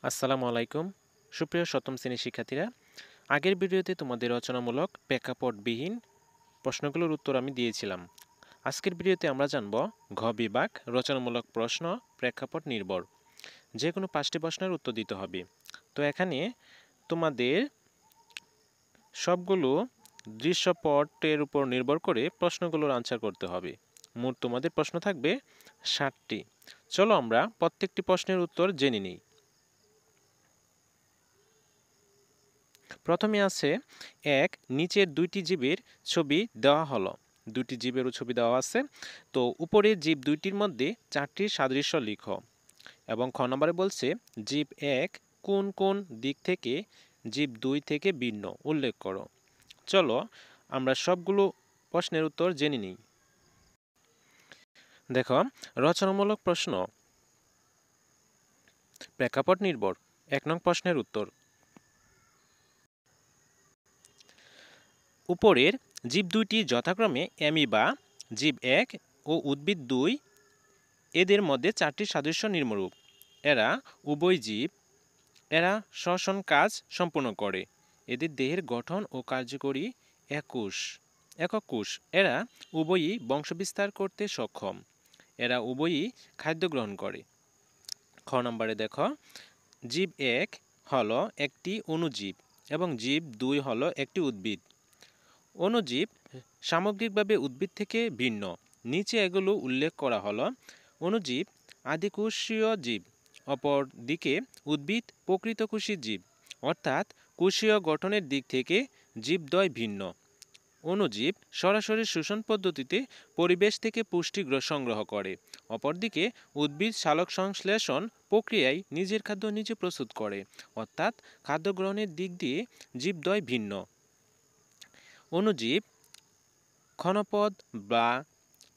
আসসালামু আলাইকুম সুপ্রিয় সপ্তম শ্রেণীর শিক্ষার্থীরা। আগের ভিডিওতে তোমাদের রচনামূলক প্রেক্ষাপটবিহীন প্রশ্নগুলোর উত্তর আমি দিয়েছিলাম। আজকের ভিডিওতে আমরা জানব ঘ বিভাগ রচনামূলক প্রশ্ন প্রেক্ষাপট নির্ভর। যে কোনো 5টি প্রশ্নের উত্তর দিতে হবে। তো এখানে তোমাদের সবগুলো দৃশ্যপটের উপর নির্ভর করে প্রশ্নগুলোর আনসার করতে হবে। মোট তোমাদের প্রশ্ন থাকবে 60টি। চলো আমরা প্রত্যেকটি প্রশ্নের উত্তর জেনে নিই। প্রথমে আছে এক, নিচের দুইটি জীবের ছবি দেওয়া হলো। দুটি জীবেরও ছবি দেওয়া আছে। তো উপরে জীব দুইটির মধ্যে 4টির সাদৃশ্য লিখো। এবং খ নম্বরে বলছে জীব এক কোন কোন দিক থেকে জীব 2 থেকে ভিন্ন উল্লেখ করো। চলো আমরা সবগুলো প্রশ্নের উত্তর জেনে নিই। দেখো, রচনামূলক প্রশ্ন প্রেক্ষাপট নির্ভর। 1 নং প্রশ্নের উত্তর, উপরের জীব দুইটি যথাক্রমে অ্যামিবা জীব 1 ও উদ্ভিদ 2, এদের মধ্যে 4টি সাদৃশ্য নিম্নরূপ। এরা উভয় জীব, এরা শ্বসন কাজ সম্পন্ন করে। এদের দেহের গঠন ও কার্যকরী একক কোষ। এরা উভয়ই বংশবিস্তার করতে সক্ষম। এরা উভয়ই খাদ্য গ্রহণ করে। খ নম্বরে দেখো, জীব 1 হলো একটি অণুজীব এবং জীব 2 হলো একটি উদ্ভিদ। অণুজীব সামগ্রিকভাবে উদ্ভিদ থেকে ভিন্ন। নিচে এগুলো উল্লেখ করা হলো। অণুজীব আদিকোষীয় জীব, অপর দিকে উদ্ভিদ প্রকৃতকোষী জীব, অর্থাৎ কোষীয় গঠনের দিক থেকে জীবদ্বয় ভিন্ন। অণুজীব সরাসরি শোষণ পদ্ধতিতে পরিবেশ থেকে পুষ্টি সংগ্রহ করে। অপরদিকে উদ্ভিদ সালোকসংশ্লেষণ প্রক্রিয়ায় নিজের খাদ্য নিজে প্রস্তুত করে, অর্থাৎ খাদ্য গ্রহণের দিক দিয়ে জীবদ্বয় ভিন্ন। অণুজীব ক্ষণপদ বা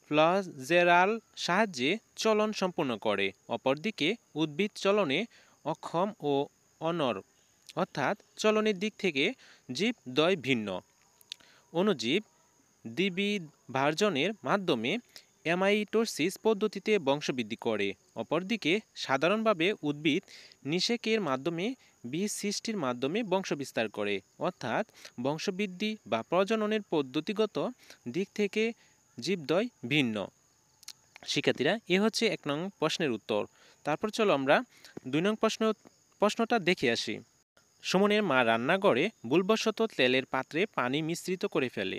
ফ্লাজেলার সাহায্যে চলন সম্পন্ন করে। অপরদিকে উদ্ভিদ চলনে অক্ষম ও অনড়, অর্থাৎ চলনের দিক থেকে জীবদ্বয় ভিন্ন। অণুজীব দ্বিবিভাজনের মাধ্যমে অ্যামাইটোসিস পদ্ধতিতে বংশবৃদ্ধি করে। অপরদিকে সাধারণভাবে উদ্ভিদ নিষেকের মাধ্যমে বীজ সৃষ্টির মাধ্যমে বংশবিস্তার করে, অর্থাৎ বংশবৃদ্ধি বা প্রজননের পদ্ধতিগত দিক থেকে জীবদ্বয় ভিন্ন। শিক্ষার্থীরা, এ হচ্ছে 1 নং প্রশ্নের উত্তর। তারপর চলো আমরা 2 নং প্রশ্নটা দেখে আসি। সুমনের মা রান্নাঘরে ভুলবশত তেলের পাত্রে পানি মিশ্রিত করে ফেলে।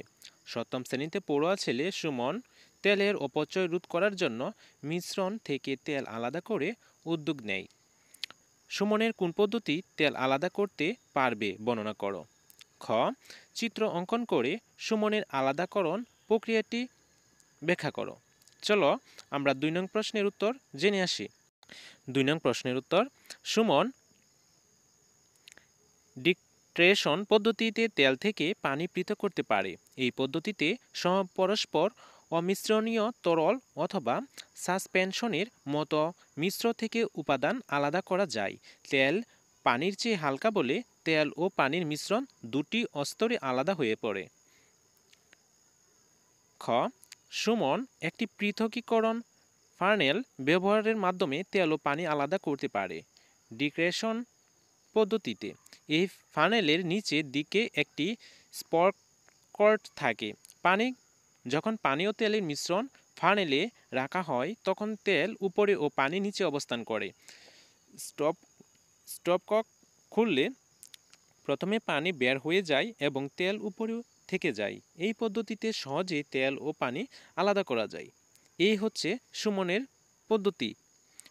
সপ্তম শ্রেণীতে পড়ুয়া ছেলে সুমন তেলের অপচয় রোধ করার জন্য মিশ্রণ থেকে তেল আলাদা করে উদ্যোগ নেয়। সুমনের কোন পদ্ধতি তেল আলাদা করতে পারবে বর্ণনা করো। খ, চিত্র অঙ্কন করে সুমনের আলাদাকরণ প্রক্রিয়াটি ব্যাখ্যা করো। চলো আমরা 2 নং প্রশ্নের উত্তর জেনে আসি। 2 নং প্রশ্নের উত্তর, সুমন ডিক্টেশন পদ্ধতিতে তেল থেকে পানি পৃথক করতে পারে। এই পদ্ধতিতে পরস্পর অমিশ্রণীয় তরল অথবা সাসপেনশনের মতো মিশ্র থেকে উপাদান আলাদা করা যায়। তেল পানির চেয়ে হালকা বলে তেল ও পানির মিশ্রণ দুটি স্তরে আলাদা হয়ে পড়ে। খ, সুমন একটি পৃথকীকরণ ফার্নেল ব্যবহারের মাধ্যমে তেল ও পানি আলাদা করতে পারে। ডিক্টেশন পদ্ধতিতে এই ফানেলের নিচের দিকে একটি স্পর্কট থাকে। যখন পানি ও তেলের মিশ্রণ ফানেলে রাখা হয় তখন তেল উপরে ও পানি নিচে অবস্থান করে। স্টপকক খুললে প্রথমে পানি বের হয়ে যায় এবং তেল উপরে থেকে যায়। এই পদ্ধতিতে সহজে তেল ও পানি আলাদা করা যায়। এই হচ্ছে সুমনের পদ্ধতি: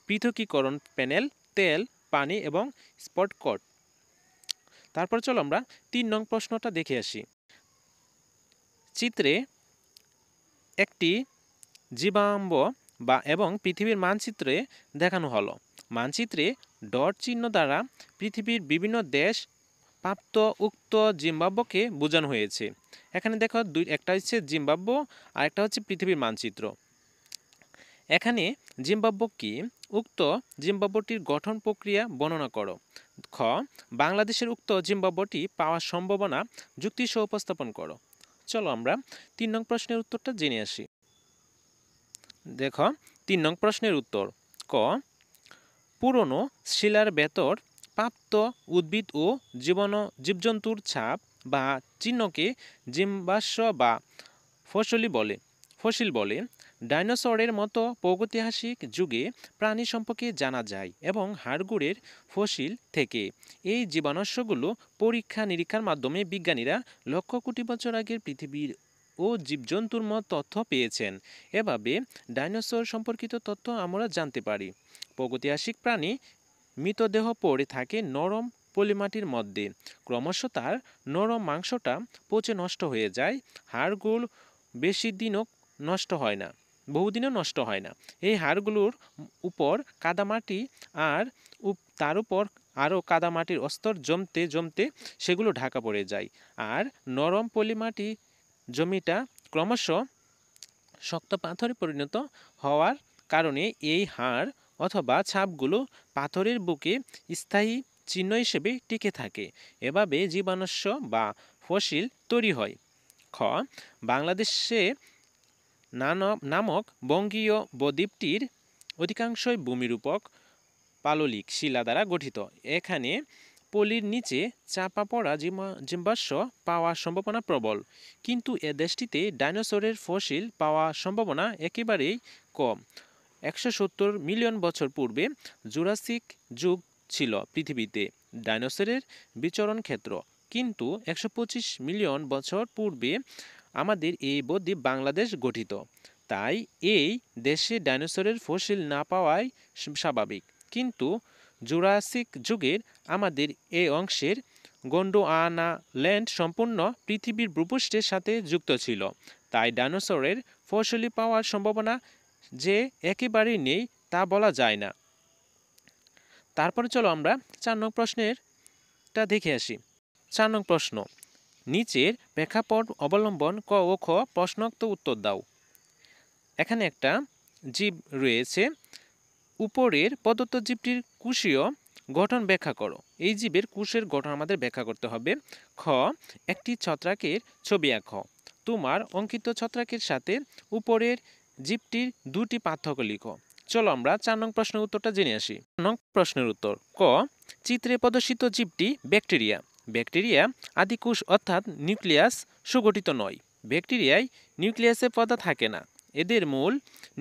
পৃথকীকরণ প্যানেল, তেল, পানি এবং স্পটকট। তারপর চলো আমরা 3 নং প্রশ্নটা দেখে আসি। চিত্রে একটি জীবাশ্ম এবং পৃথিবীর মানচিত্রে দেখানো হলো। মানচিত্রে ডট চিহ্ন দ্বারা পৃথিবীর বিভিন্ন দেশ প্রাপ্ত উক্ত জিম্বাবুকে বোঝানো হয়েছে। এখানে দেখো একটা হচ্ছে জিম্বাবু আর একটা হচ্ছে পৃথিবীর মানচিত্র। এখানে জিম্বাবু কি? উক্ত জিম্বাবুটির গঠন প্রক্রিয়া বর্ণনা করো। খ, বাংলাদেশের উক্ত জিম্বাবুটি পাওয়ার সম্ভাবনা যুক্তিসহ উপস্থাপন করো। চলো আমরা 3 নং প্রশ্নের উত্তরটা জেনে আসি। দেখো, 3 নং প্রশ্নের উত্তর। ক, পুরনো শিলার ভেতর প্রাপ্ত উদ্ভিদ ও জীবজন্তুর ছাপ বা চিহ্নকে জীবাশ্ম বা ফসিল বলে। ডাইনোসরের মতো প্রাগৈতিহাসিক যুগে প্রাণী সম্পর্কে জানা যায় এবং হাড়গোড়ের ফসিল থেকে এই জীবাশ্মগুলো পরীক্ষা নিরীক্ষার মাধ্যমে বিজ্ঞানীরা লক্ষ কোটি বছর আগের পৃথিবীর ও জীবজন্তুর তথ্য পেয়েছেন। এভাবে ডাইনোসর সম্পর্কিত তথ্য আমরা জানতে পারি। প্রাগৈতিহাসিক প্রাণী মৃতদেহ পড়ে থাকে নরম পলিমাটির মধ্যে। ক্রমশ তার নরম মাংসটা পচে নষ্ট হয়ে যায়। হাড়গুলো বেশি দিনও নষ্ট হয় না, বহুদিনও নষ্ট হয় না। এই হাড়গুলোর উপর কাদামাটি আর তার উপর আরও কাদামাটির স্তর জমতে জমতে সেগুলো ঢাকা পড়ে যায়। আর নরম পলিমাটি জমিটা ক্রমশ শক্ত পাথরে পরিণত হওয়ার কারণে এই হাড় অথবা ছাপগুলো পাথরের বুকে স্থায়ী চিহ্ন হিসেবে টিকে থাকে। এভাবে জীবাশ্ম বা ফসিল তৈরি হয়। খ বাংলাদেশে নামক বঙ্গীয় বদ্বীপটির অধিকাংশই ভূমিরূপক পাললিক শিলা দ্বারা গঠিত। এখানে পলির নিচে চাপা পড়া জীবাশ্ম পাওয়ার সম্ভাবনা প্রবল, কিন্তু এ দেশটিতে ডাইনোসরের ফসিল পাওয়ার সম্ভাবনা একেবারেই কম। 170 মিলিয়ন বছর পূর্বে জুরাসিক যুগ ছিল পৃথিবীতে ডাইনোসরের বিচরণ ক্ষেত্র, কিন্তু 125 মিলিয়ন বছর পূর্বে আমাদের এই বদ্বীপ বাংলাদেশ গঠিত। তাই এই দেশে ডাইনোসরের ফসিল না পাওয়াই স্বাভাবিক। কিন্তু জুরাসিক যুগের আমাদের এই অংশের গন্ডোয়ানা ল্যান্ড সম্পূর্ণ পৃথিবীর ভূপৃষ্ঠের সাথে যুক্ত ছিল। তাই ডাইনোসরের ফসিল পাওয়ার সম্ভাবনা যে একেবারেই নেই তা বলা যায় না। তারপরে চলো আমরা 4 নং প্রশ্নেরটা দেখে আসি। 4 নং প্রশ্ন, নিচের প্রেক্ষাপট অবলম্বন ক ও খ প্রশ্নোক্ত উত্তর দাও। এখানে একটা জীব রয়েছে, উপরের প্রদত্ত জীবটির কোষীয় গঠন ব্যাখ্যা করো। এই জীবের কোষের গঠন আমাদের ব্যাখ্যা করতে হবে। খ একটি ছত্রাকের ছবি আঁকো। তোমার অঙ্কিত ছত্রাকের সাথে উপরের জীবটির দুটি পার্থক্য লিখো। চলো আমরা 4 নং প্রশ্নের উত্তরটা জেনে আসি। 4 নং প্রশ্নের উত্তর, ক চিত্রে প্রদর্শিত জীবটি ব্যাকটেরিয়া। ব্যাকটেরিয়া আদিকোষ অর্থাৎ নিউক্লিয়াস সুগঠিত নয়। ব্যাকটেরিয়ায় নিউক্লিয়াসে পর্দা থাকে না। এদের মূল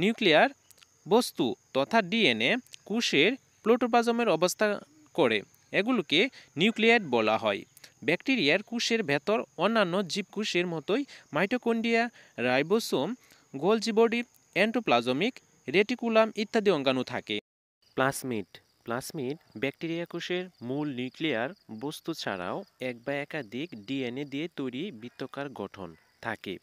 নিউক্লিয়ার বস্তু তথা ডিএনএ কোষের প্রোটোপ্লাজমের অবস্থা করে। এগুলোকে নিউক্লিয়েট বলা হয়। ব্যাকটেরিয়ার কোষের ভেতর অন্যান্য জীবকোষের মতোই mitochondria, ribosome, Golgi body, endoplasmic reticulum ইত্যাদি অঙ্গাণু থাকে। প্লাজমিড ব্যাকটেরিয়া কোষের মূল নিউক্লিয়ার বস্তু ছাড়াও এক বা একাধিক ডিএনএ দিয়ে তৈরি বৃত্তাকার গঠন থাকে।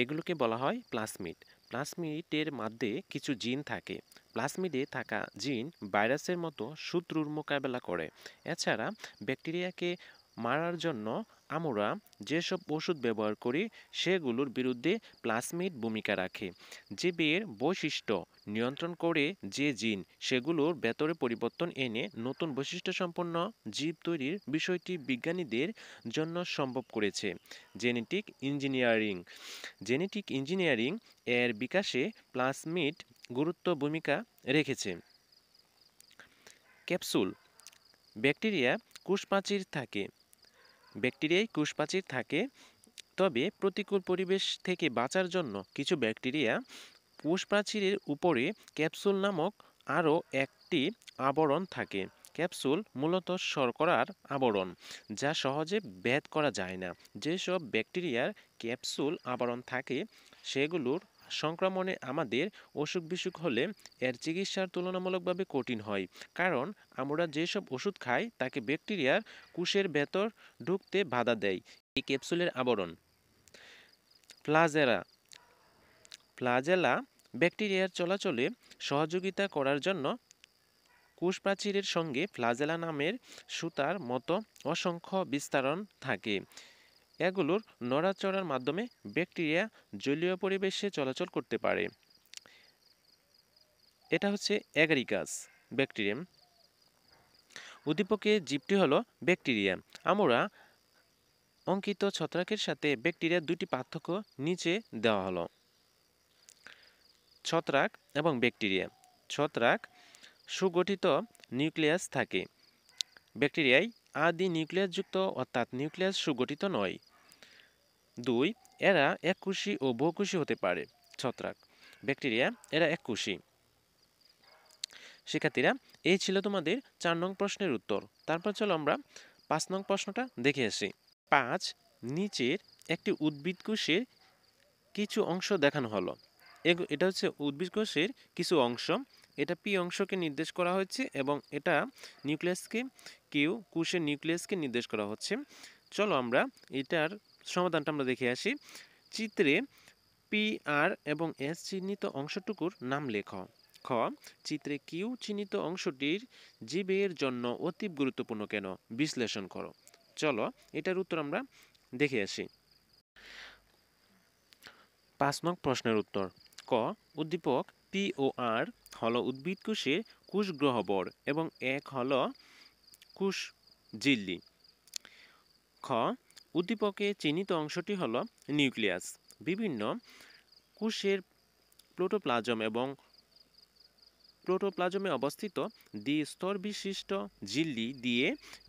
এগুলোকে বলা হয় প্লাজমিড। প্লাজমিডের মধ্যে কিছু জিন থাকে। প্লাজমিডে থাকা জিন ভাইরাসের মতো শত্রুর মোকাবেলা করে। এছাড়া ব্যাকটেরিয়াকে মারার জন্য আমরা যেসব ওষুধ ব্যবহার করি সেগুলোর বিরুদ্ধে প্লাজমিড ভূমিকা রাখে। জীবের বৈশিষ্ট্য নিয়ন্ত্রণ করে যে জিন সেগুলোর ভেতরে পরিবর্তন এনে নতুন বৈশিষ্ট্যসম্পন্ন জীব তৈরির বিষয়টি বিজ্ঞানীদের জন্য সম্ভব করেছে জেনেটিক ইঞ্জিনিয়ারিং এর বিকাশে প্লাজমিড গুরুত্ব ভূমিকা রেখেছে। ক্যাপসুল ব্যাকটেরিয়ায় কোষপ্রাচীর থাকে, তবে প্রতিকূল পরিবেশ থেকে বাঁচার জন্য কিছু ব্যাকটেরিয়া কোষপ্রাচীরের উপরে ক্যাপসুল নামক আরও একটি আবরণ থাকে। ক্যাপসুল মূলত শর্করার আবরণ, যা সহজে ভেদ করা যায় না। যেসব ব্যাকটেরিয়ার ক্যাপসুল আবরণ থাকে সেগুলোর সংক্রমণে আমাদের অসুখ বিসুখ হলে এর চিকিৎসার তুলনামূলকভাবে কঠিন হয়, কারণ আমরা যেসব ওষুধ খাই তাকে ব্যাকটেরিয়ার কোষের ভেতর ঢুকতে বাধা দেয় এই ক্যাপসুলের আবরণ। ফ্লাজেলা ব্যাকটেরিয়ার চলাচলে সহযোগিতা করার জন্য কোষপ্রাচীরের সঙ্গে ফ্লাজেলা নামের সুতার মতো অসংখ্য বিস্তারণ থাকে। এগুলোর নড়াচড়ার মাধ্যমে ব্যাকটেরিয়া জলীয় পরিবেশে চলাচল করতে পারে। এটা হচ্ছে এগারিকাস ব্যাকটেরিয়াম। উদ্দীপকের জীবটি হলো ব্যাকটেরিয়া। আমরা অঙ্কিত ছত্রাকের সাথে ব্যাকটেরিয়ার দুটি পার্থক্য নিচে দেওয়া হলো। ছত্রাক এবং ব্যাকটেরিয়া। ছত্রাক সুগঠিত নিউক্লিয়াস থাকে। ব্যাকটেরিয়ায় আদি নিউক্লিয়াসযুক্ত অর্থাৎ নিউক্লিয়াস সুগঠিত নয়। 2. এরা এককোষী ও বহুকোষী হতে পারে। ছত্রাক, ব্যাকটেরিয়া এরা এককোষী। শিক্ষার্থীরা, এই ছিল তোমাদের 4 নং প্রশ্নের উত্তর। তারপর চলো আমরা 5 নং প্রশ্নটা দেখে আসি। 5, নিচের একটি উদ্ভিদ কোষের কিছু অংশ দেখানো হলো। এটা হচ্ছে উদ্ভিদ কোষের কিছু অংশ। এটা পি অংশকে নির্দেশ করা হয়েছে এবং এটা নিউক্লিয়াসকে কিউ কোষের নিউক্লিয়াসকে নির্দেশ করা হচ্ছে। চলো আমরা এটার সমাধানটা আমরা দেখে আসি। চিত্রে পি, আর এবং এস চিহ্নিত অংশটুকুর নাম লেখ। খ, চিত্রে কিউ চিহ্নিত অংশটির জীবের জন্য অতি গুরুত্বপূর্ণ কেন, বিশ্লেষণ করো। চলো এটার উত্তর আমরা দেখে আসি। 5 নং প্রশ্নের উত্তর। ক, উদ্দীপক পি ও আর হলো উদ্ভিদ কোষের কোষ গ্রহবর এবং এক হলো কোষ ঝিল্লি। খ, উদ্দীপকে চিহ্নিত অংশটি হলো নিউক্লিয়াস। বিভিন্ন কোষের প্রোটোপ্লাজমে অবস্থিত দ্বি-স্তর বিশিষ্ট ঝিল্লি দিয়ে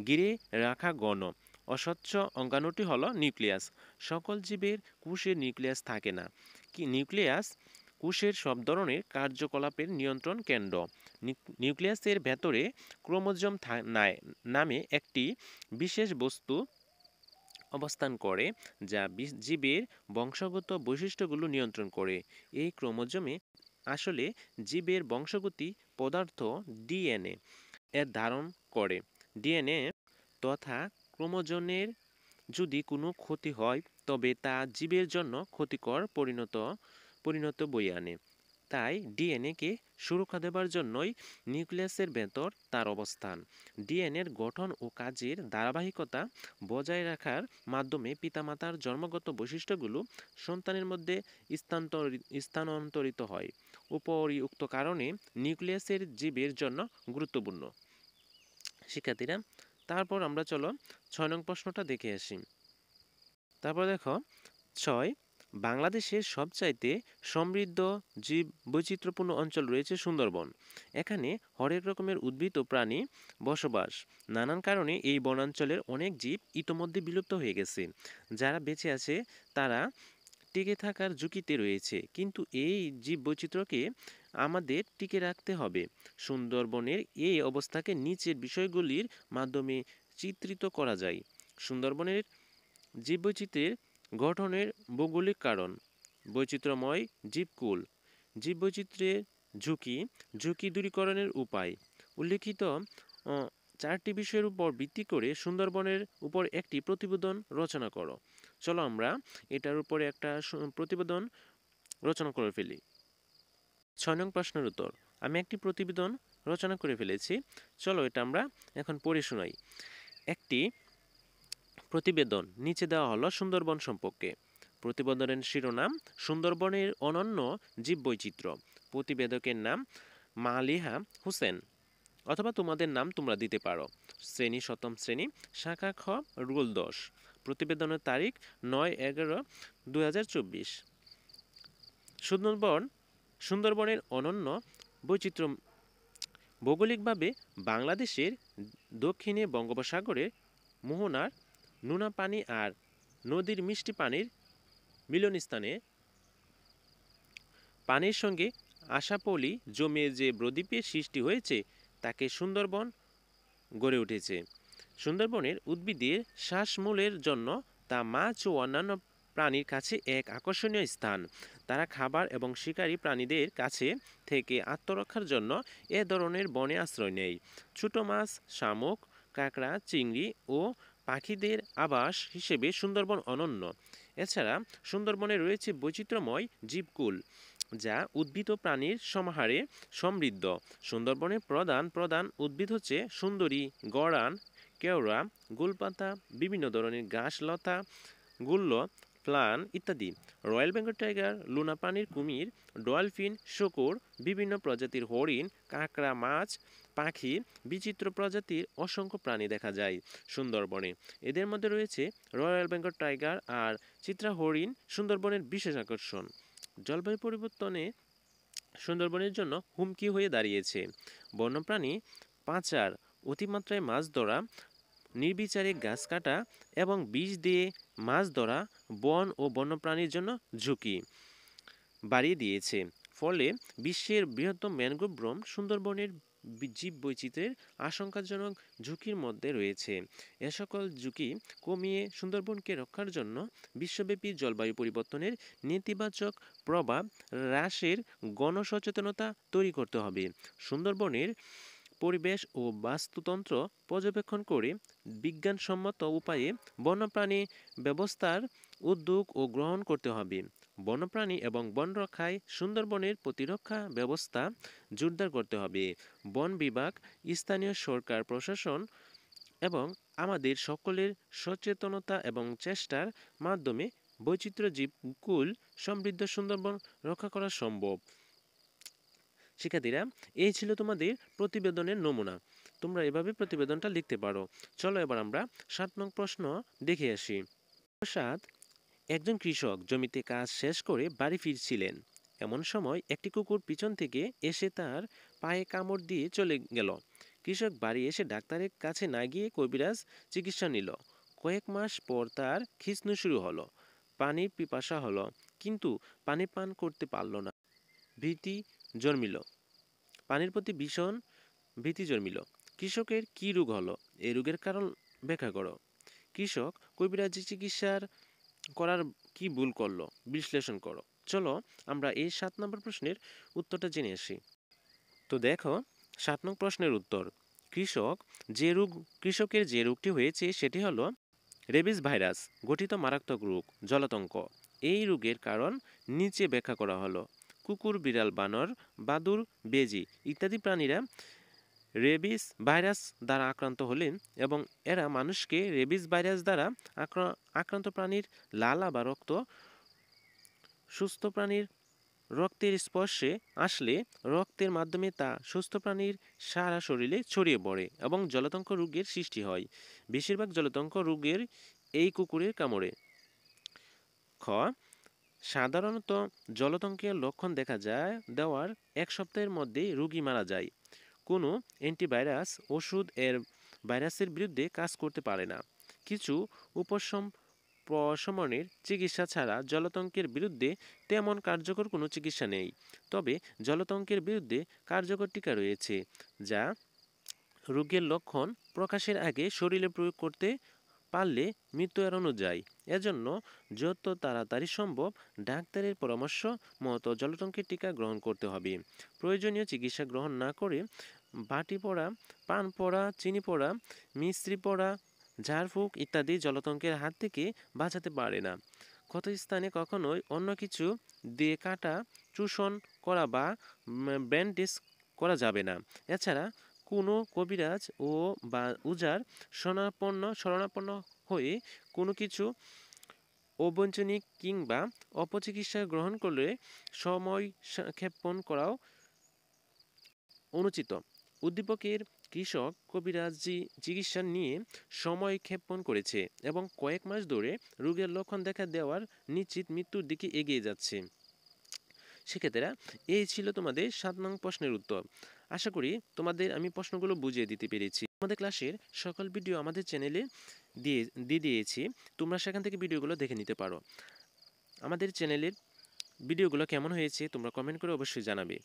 ঘিরে রাখা ঘন অস্বচ্ছ অঙ্গাণুটি হলো নিউক্লিয়াস। সকল জীবের কোষে নিউক্লিয়াস থাকে না। নিউক্লিয়াস কোষের সব ধরনের কার্যকলাপের নিয়ন্ত্রণ কেন্দ্র। নিউক্লিয়াসের ভেতরে ক্রোমোজোম নামে একটি বিশেষ বস্তু অবস্থান করে যা জীবের বংশগত বৈশিষ্ট্যগুলো নিয়ন্ত্রণ করে। এই ক্রোমোজোমে আসলে জীবের বংশগতি পদার্থ ডিএনএ এর ধারণ করে। ডিএনএ তথা ক্রোমোজোমের যদি কোনো ক্ষতি হয় তবে তা জীবের জন্য ক্ষতিকর পরিণত বয়ে আনে। তাই ডিএনএকে সুরক্ষা দেবার জন্যই নিউক্লিয়াসের ভেতর তার অবস্থান। ডিএনএর গঠন ও কাজের ধারাবাহিকতা বজায় রাখার মাধ্যমে পিতামাতার জন্মগত বৈশিষ্ট্যগুলো সন্তানের মধ্যে স্থানান্তরিত হয়। উপরিউক্ত কারণে নিউক্লিয়াসের জীবের জন্য গুরুত্বপূর্ণ। শিক্ষার্থীরা, তারপর আমরা চলো 6 নং প্রশ্নটা দেখে আসি। তারপর দেখো 6, বাংলাদেশের সবচাইতে সমৃদ্ধ জীব বৈচিত্র্যপূর্ণ অঞ্চল রয়েছে সুন্দরবন। এখানে হরেক রকমের উদ্ভিদ ও প্রাণী বসবাস। নানান কারণে এই বনাঞ্চলের অনেক জীব ইতোমধ্যে বিলুপ্ত হয়ে গেছে। যারা বেঁচে আছে তারা টিকে থাকার ঝুঁকিতে রয়েছে, কিন্তু এই জীব বৈচিত্র্যকে আমাদের টিকে রাখতে হবে। সুন্দরবনের এই অবস্থাকে নিচের বিষয়গুলির মাধ্যমে চিত্রিত করা যায়। সুন্দরবনের জীববৈচিত্র্যের গঠনের ভৌগোলিক কারণ। বৈচিত্র্যময় জীবকুল, জীববৈচিত্র্যের ঝুঁকি দূরীকরণের উপায়। উল্লেখিত 4টি বিষয়ের উপর ভিত্তি করে সুন্দরবনের উপর একটি প্রতিবেদন রচনা করো। চলো আমরা এটার উপরে একটা প্রতিবেদন রচনা করে ফেলি। 6 নং প্রশ্নের উত্তর। আমি একটি প্রতিবেদন রচনা করে ফেলেছি। চলো এটা আমরা এখন পড়ে শোনাই। একটি প্রতিবেদন নিচে দেওয়া হলো সুন্দরবন সম্পর্কে। প্রতিবেদনের শিরোনাম সুন্দরবনের অনন্য জীববৈচিত্র্য। প্রতিবেদকের নাম মালিহা হোসেন, অথবা তোমাদের নাম তোমরা দিতে পারো। শ্রেণী 7ম শ্রেণী, শাখা খ, রুল 10। প্রতিবেদনের তারিখ 9/11/2024। সুন্দরবনের অনন্য বৈচিত্র্য। ভৌগোলিকভাবে বাংলাদেশের দক্ষিণে বঙ্গোপসাগরের মোহনার নোনা পানি আর নদীর মিষ্টি পানির মিলনস্থানে পানির সঙ্গে আশাপলি জমে যে বদ্বীপের সৃষ্টি হয়েছে তাকে সুন্দরবন গড়ে উঠেছে। সুন্দরবনের উদ্ভিদের শ্বাসমূলের জন্য তা মাছ ও অন্যান্য প্রাণীর কাছে এক আকর্ষণীয় স্থান। তারা খাবার এবং শিকারী প্রাণীদের কাছে থেকে আত্মরক্ষার জন্য এ ধরনের বনে আশ্রয় নেয়। ছোট মাছ, শামুক, কাঁকড়া, চিংড়ি ও পাখিদের আবাস হিসেবে সুন্দরবন অনন্য। এছাড়া সুন্দরবনে রয়েছে বৈচিত্র্যময় জীবকুল যা উদ্ভিদ ও প্রাণীর সমাহারে সমৃদ্ধ। সুন্দরবনের প্রধান উদ্ভিদ হচ্ছে সুন্দরী, গড়ান, কেওড়া, গোলপাতা, বিভিন্ন ধরনের ঘাস, লতা, গুল্ম, প্লান ইত্যাদি। রয়্যাল বেঙ্গল টাইগার, লুনা পানির কুমির, ডলফিন, শূকর, বিভিন্ন প্রজাতির হরিণ, কাঁকড়া, মাছ, পাখি, বিচিত্র প্রজাতির অসংখ্য প্রাণী দেখা যায় সুন্দরবনে। এদের মধ্যে রয়েছে রয়্যাল বেঙ্গল টাইগার আর চিত্রা হরিণ সুন্দরবনের বিশেষ আকর্ষণ। জলবায়ু পরিবর্তনে সুন্দরবনের জন্য হুমকি হয়ে দাঁড়িয়েছে। বন্যপ্রাণী পাচার অতিমাত্রায় মাছ ধরা, নির্বিচারে গাছ কাটা এবং বিষ দিয়ে মাছ ধরা বন ও বন্যপ্রাণীর জন্য ঝুঁকি বাড়িয়ে দিয়েছে। ফলে বিশ্বের বৃহত্তম ম্যানগ্রোভ বন সুন্দরবনের জীববৈচিত্র্যের আশঙ্কাজনক ঝুঁকির মধ্যে রয়েছে। এ সকল ঝুঁকি কমিয়ে সুন্দরবনকে রক্ষার জন্য বিশ্বব্যাপী জলবায়ু পরিবর্তনের নেতিবাচক প্রভাব হ্রাসের গণসচেতনতা তৈরি করতে হবে। সুন্দরবনের পরিবেশ ও বাস্তুতন্ত্র পর্যবেক্ষণ করে বিজ্ঞানসম্মত উপায়ে বন্যপ্রাণী ব্যবস্থার উদ্যোগ ও গ্রহণ করতে হবে। বন্যপ্রাণী এবং বন রক্ষায় সুন্দরবনের প্রতিরক্ষা ব্যবস্থা জোরদার করতে হবে। বন বিভাগ, স্থানীয় সরকার প্রশাসন এবং আমাদের সকলের সচেতনতা এবং চেষ্টার মাধ্যমে বৈচিত্র্য জীবকুল সমৃদ্ধ সুন্দরবন রক্ষা করা সম্ভব। শিক্ষার্থীরা, এই ছিল তোমাদের প্রতিবেদনের নমুনা। তোমরা এভাবে প্রতিবেদনটা লিখতে পারো। চলো এবার আমরা 7 নং প্রশ্ন দেখে আসি। 7, একজন কৃষক জমিতে কাজ শেষ করে বাড়ি ফিরছিলেন। এমন সময় একটি কুকুর পিছন থেকে এসে তার পায়ে কামড় দিয়ে চলে গেল। কৃষক বাড়ি এসে ডাক্তারের কাছে না গিয়ে কবিরাজ চিকিৎসা নিল। কয়েক মাস পর তার খিঁচুনি শুরু হলো, পানির পিপাসা হলো, কিন্তু পানি পান করতে পারল না। ভীতি জন্মিল, পানির প্রতি ভীষণ ভীতি জন্মিল। কৃষকের কি রোগ হলো? এই রোগের কারণ ব্যাখ্যা করো। কৃষক কবিরাজি চিকিৎসার করার কি ভুল করলো বিশ্লেষণ করো। চলো আমরা এই 7 নম্বর প্রশ্নের উত্তরটা জেনে আসি। তো দেখো 7 নং প্রশ্নের উত্তর। কৃষকের যে রোগটি হয়েছে সেটি হলো রেবিস ভাইরাস গঠিত মারাত্মক রোগ জলাতঙ্ক। এই রোগের কারণ নিচে ব্যাখ্যা করা হলো। কুকুর, বিড়াল, বানর, বাদুড়, বেজি ইত্যাদি প্রাণীরা রেবিস ভাইরাস দ্বারা আক্রান্ত হলেন এবং এরা মানুষকে রেবিস ভাইরাস দ্বারা আক্রান্ত প্রাণীর লালা বা রক্ত সুস্থ প্রাণীর রক্তের স্পর্শে আসলে রক্তের মাধ্যমে তা সুস্থ প্রাণীর সারা শরীরে ছড়িয়ে পড়ে এবং জলাতঙ্ক রোগের সৃষ্টি হয়। বেশিরভাগ জলাতঙ্ক রোগের এই কুকুরের কামড়ে। খ, সাধারণত জলাতঙ্কের লক্ষণ দেখা দেওয়ার 1 সপ্তাহের মধ্যে রোগী মারা যায়। কোনো অ্যান্টিভাইরাস ওষুধ ভাইরাসের বিরুদ্ধে কাজ করতে পারে না। কিছু উপশমনের চিকিৎসা ছাড়া জলাতঙ্কের বিরুদ্ধে তেমন কার্যকর কোনো চিকিৎসা নেই। তবে জলাতঙ্কের বিরুদ্ধে কার্যকর টিকা রয়েছে, যা রোগের লক্ষণ প্রকাশের আগে শরীরে প্রয়োগ করতে পারলে মৃত্যু এড়ানো যায়। এজন্য যত তাড়াতাড়ি সম্ভব ডাক্তারের পরামর্শ মতো জলাতঙ্কের টিকা গ্রহণ করতে হবে। প্রয়োজনীয় চিকিৎসা গ্রহণ না করে বাটি পড়া, পান পড়া, চিনি পড়া, মিস্ত্রি পড়া, ঝাড়ফুঁক ইত্যাদি জলাতঙ্কের হাত থেকে বাঁচাতে পারে না। ক্ষত স্থানে কখনোই অন্য কিছু দিয়ে কাটা, চূষণ করা বা ব্যান্ডেজ করা যাবে না। এছাড়া কোনো কবিরাজ বা ওঝার শরণাপন্ন হয়ে কোনো কিছু অবৈজ্ঞানিক কিংবা অপচিকিৎসা গ্রহণ করলে সময় ক্ষেপণ করাও অনুচিত। উদ্দীপকের কৃষক কবিরাজি চিকিৎসা নিয়ে সময় ক্ষেপণ করেছে এবং কয়েক মাস ধরে রোগের লক্ষণ দেখা দেওয়ার নিশ্চিত মৃত্যুর দিকে এগিয়ে যাচ্ছে। শিক্ষার্থীরা, এই ছিল তোমাদের 7 নং প্রশ্নের উত্তর। আশা করি তোমাদের আমি প্রশ্নগুলো বুঝিয়ে দিতে পেরেছি। আমাদের ক্লাসের সকল ভিডিও আমাদের চ্যানেলে দিয়ে দিয়েছি, তোমরা সেখান থেকে ভিডিওগুলো দেখে নিতে পারো। আমাদের চ্যানেলের ভিডিওগুলো কেমন হয়েছে তোমরা কমেন্ট করে অবশ্যই জানাবে।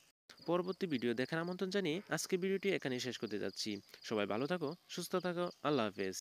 পরবর্তী ভিডিও দেখার আমন্ত্রণ জানিয়ে আজকের ভিডিওটি এখানেই শেষ করতে যাচ্ছি। সবাই ভালো থাকো, সুস্থ থাকো, আল্লাহ হাফেজ।